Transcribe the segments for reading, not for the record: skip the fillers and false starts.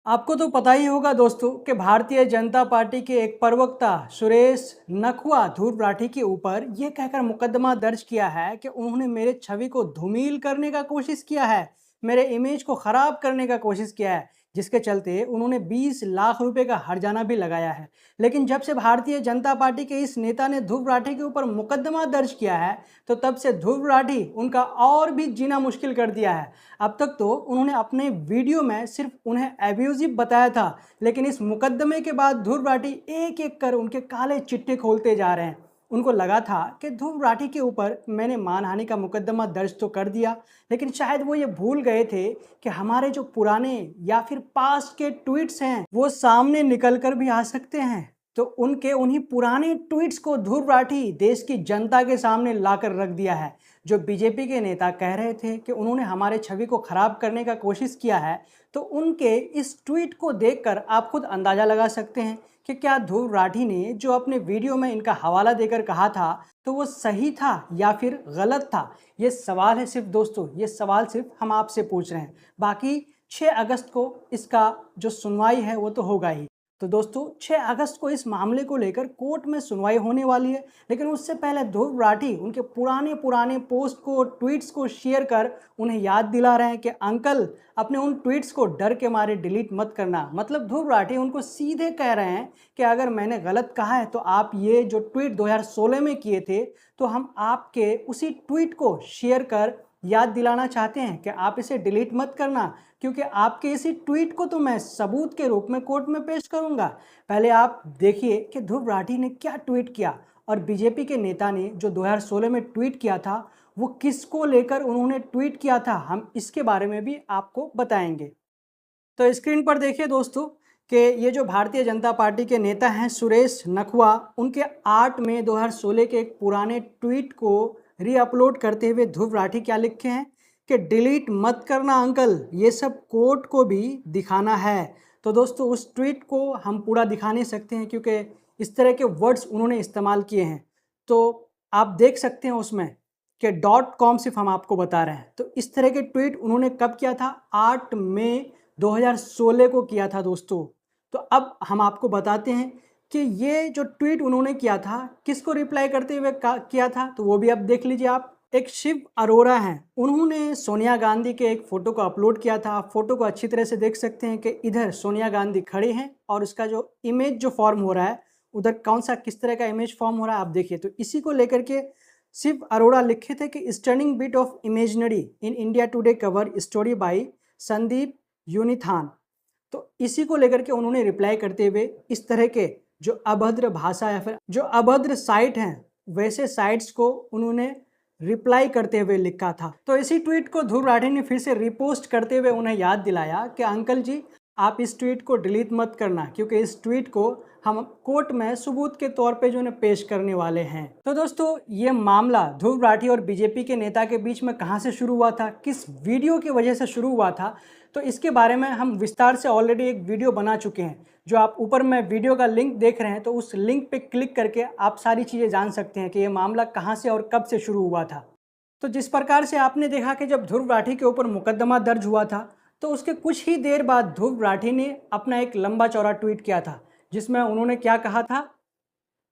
आपको तो पता ही होगा दोस्तों कि भारतीय जनता पार्टी के एक प्रवक्ता सुरेश नखवा ध्रुव राठी के ऊपर ये कहकर मुकदमा दर्ज किया है कि उन्होंने मेरे छवि को धूमिल करने का कोशिश किया है, मेरे इमेज को खराब करने का कोशिश किया है, जिसके चलते उन्होंने 20 लाख रुपए का हर्जाना भी लगाया है। लेकिन जब से भारतीय जनता पार्टी के इस नेता ने ध्रुव राठी के ऊपर मुकदमा दर्ज किया है, तो तब से ध्रुव राठी उनका और भी जीना मुश्किल कर दिया है। अब तक तो उन्होंने अपने वीडियो में सिर्फ उन्हें एब्यूजिव बताया था, लेकिन इस मुकदमे के बाद ध्रुव राठी एक एक कर उनके काले चिट्टे खोलते जा रहे हैं। उनको लगा था कि ध्रुव राठी के ऊपर मैंने मानहानि का मुकदमा दर्ज तो कर दिया, लेकिन शायद वो ये भूल गए थे कि हमारे जो पुराने या फिर पास्ट के ट्वीट्स हैं वो सामने निकल कर भी आ सकते हैं। तो उनके उन्हीं पुराने ट्वीट्स को ध्रुव राठी देश की जनता के सामने लाकर रख दिया है। जो बीजेपी के नेता कह रहे थे कि उन्होंने हमारे छवि को खराब करने का कोशिश किया है, तो उनके इस ट्वीट को देखकर आप खुद अंदाज़ा लगा सकते हैं कि क्या ध्रुव राठी ने जो अपने वीडियो में इनका हवाला देकर कहा था, तो वो सही था या फिर गलत था। ये सवाल है सिर्फ दोस्तों, ये सवाल सिर्फ हम आपसे पूछ रहे हैं। बाकी 6 अगस्त को इसका जो सुनवाई है वो तो होगा ही। तो दोस्तों 6 अगस्त को इस मामले को लेकर कोर्ट में सुनवाई होने वाली है, लेकिन उससे पहले ध्रुव राठी उनके पुराने पुराने पोस्ट को, ट्वीट्स को शेयर कर उन्हें याद दिला रहे हैं कि अंकल अपने उन ट्वीट्स को डर के मारे डिलीट मत करना। मतलब ध्रुव राठी उनको सीधे कह रहे हैं कि अगर मैंने गलत कहा है तो आप ये जो ट्वीट 2016 में किए थे, तो हम आपके उसी ट्वीट को शेयर कर याद दिलाना चाहते हैं कि आप इसे डिलीट मत करना, क्योंकि आपके इसी ट्वीट को तो मैं सबूत के रूप में कोर्ट में पेश करूंगा। पहले आप देखिए कि ध्रुव राठी ने क्या ट्वीट किया और बीजेपी के नेता ने जो 2016 में ट्वीट किया था वो किसको लेकर उन्होंने ट्वीट किया था, हम इसके बारे में भी आपको बताएंगे। तो स्क्रीन पर देखिए दोस्तों कि ये जो भारतीय जनता पार्टी के नेता हैं सुरेश नखवा, उनके 8 मई 2016 के एक पुराने ट्वीट को रीअपलोड करते हुए ध्रुव राठी क्या लिखे हैं कि डिलीट मत करना अंकल, ये सब कोर्ट को भी दिखाना है। तो दोस्तों उस ट्वीट को हम पूरा दिखा नहीं सकते हैं क्योंकि इस तरह के वर्ड्स उन्होंने इस्तेमाल किए हैं। तो आप देख सकते हैं उसमें कि .com सिर्फ हम आपको बता रहे हैं। तो इस तरह के ट्वीट उन्होंने कब किया था? 8 मई 2016 को किया था दोस्तों। तो अब हम आपको बताते हैं कि ये जो ट्वीट उन्होंने किया था किसको रिप्लाई करते हुए किया था, तो वो भी अब देख लीजिए आप। एक शिव अरोड़ा हैं, उन्होंने सोनिया गांधी के एक फ़ोटो को अपलोड किया था। आप फोटो को अच्छी तरह से देख सकते हैं कि इधर सोनिया गांधी खड़े हैं और उसका जो इमेज जो फॉर्म हो रहा है उधर कौन सा किस तरह का इमेज फॉर्म हो रहा है आप देखिए। तो इसी को लेकर के शिव अरोड़ा लिखे थे कि stirring bit of imaginary in India Today cover story by Sandeep Unnithan. तो इसी को लेकर के उन्होंने रिप्लाई करते हुए इस तरह के जो अभद्र भाषा या फिर जो अभद्र साइट हैं वैसे साइट्स को उन्होंने रिप्लाई करते हुए लिखा था। तो इसी ट्वीट को ध्रुव राठी ने फिर से रिपोस्ट करते हुए उन्हें याद दिलाया कि अंकल जी आप इस ट्वीट को डिलीट मत करना, क्योंकि इस ट्वीट को हम कोर्ट में सबूत के तौर पे जो है पेश करने वाले हैं। तो दोस्तों ये मामला ध्रुव राठी और बीजेपी के नेता के बीच में कहां से शुरू हुआ था, किस वीडियो की वजह से शुरू हुआ था, तो इसके बारे में हम विस्तार से ऑलरेडी एक वीडियो बना चुके हैं। जो आप ऊपर में वीडियो का लिंक देख रहे हैं, तो उस लिंक पे क्लिक करके आप सारी चीज़ें जान सकते हैं कि ये मामला कहाँ से और कब से शुरू हुआ था। तो जिस प्रकार से आपने देखा कि जब ध्रुव राठी के ऊपर मुकदमा दर्ज हुआ था, तो उसके कुछ ही देर बाद ध्रुव राठी ने अपना एक लंबा चौड़ा ट्वीट किया था, जिसमें उन्होंने क्या कहा था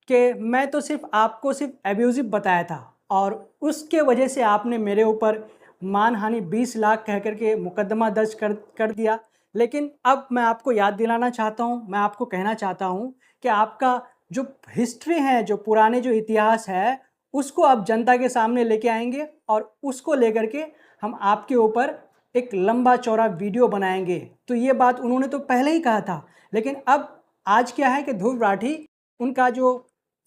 कि मैं तो सिर्फ आपको सिर्फ एब्यूजिव बताया था और उसके वजह से आपने मेरे ऊपर मानहानि 20 लाख कह करके मुकदमा दर्ज कर दिया। लेकिन अब मैं आपको याद दिलाना चाहता हूँ, मैं आपको कहना चाहता हूँ कि आपका जो हिस्ट्री है, जो पुराने जो इतिहास है, उसको आप जनता के सामने लेके आएंगे और उसको लेकर के हम आपके ऊपर एक लंबा चौड़ा वीडियो बनाएंगे। तो ये बात उन्होंने तो पहले ही कहा था, लेकिन अब आज क्या है कि ध्रुव राठी उनका जो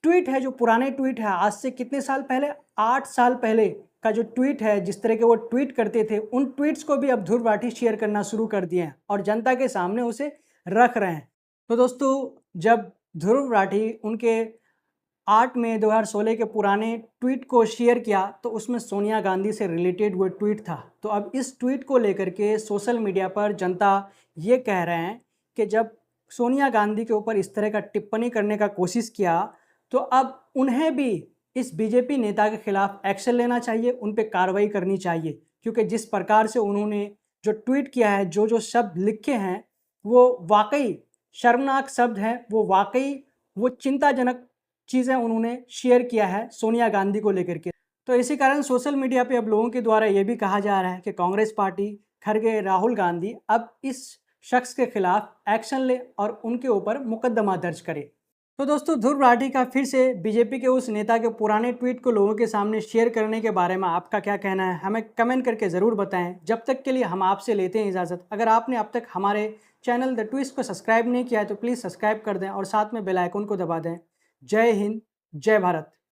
ट्वीट है, जो पुराने ट्वीट है आज से कितने साल पहले, 8 साल पहले का जो ट्वीट है, जिस तरह के वो ट्वीट करते थे, उन ट्वीट्स को भी अब ध्रुव राठी शेयर करना शुरू कर दिए हैं और जनता के सामने उसे रख रहे हैं। तो दोस्तों जब ध्रुव राठी उनके 8 मई 2016 के पुराने ट्वीट को शेयर किया तो उसमें सोनिया गांधी से रिलेटेड वो ट्वीट था। तो अब इस ट्वीट को लेकर के सोशल मीडिया पर जनता ये कह रहे हैं कि जब सोनिया गांधी के ऊपर इस तरह का टिप्पणी करने का कोशिश किया, तो अब उन्हें भी इस बीजेपी नेता के खिलाफ एक्शन लेना चाहिए, उन पे कार्रवाई करनी चाहिए, क्योंकि जिस प्रकार से उन्होंने जो ट्वीट किया है, जो जो शब्द लिखे हैं, वो वाकई शर्मनाक शब्द हैं, वो वाकई वो चिंताजनक चीज़ें उन्होंने शेयर किया है सोनिया गांधी को लेकर के। तो इसी कारण सोशल मीडिया पे अब लोगों के द्वारा ये भी कहा जा रहा है कि कांग्रेस पार्टी, खड़गे, राहुल गांधी अब इस शख्स के खिलाफ एक्शन ले और उनके ऊपर मुकदमा दर्ज करे। तो दोस्तों, ध्रुव राठी का फिर से बीजेपी के उस नेता के पुराने ट्वीट को लोगों के सामने शेयर करने के बारे में आपका क्या कहना है, हमें कमेंट करके ज़रूर बताएं। जब तक के लिए हम आपसे लेते हैं इजाज़त। अगर आपने अब तक हमारे चैनल द ट्विस्ट को सब्सक्राइब नहीं किया है तो प्लीज़ सब्सक्राइब कर दें और साथ में बेल आइकन को दबा दें। जय हिंद, जय भारत।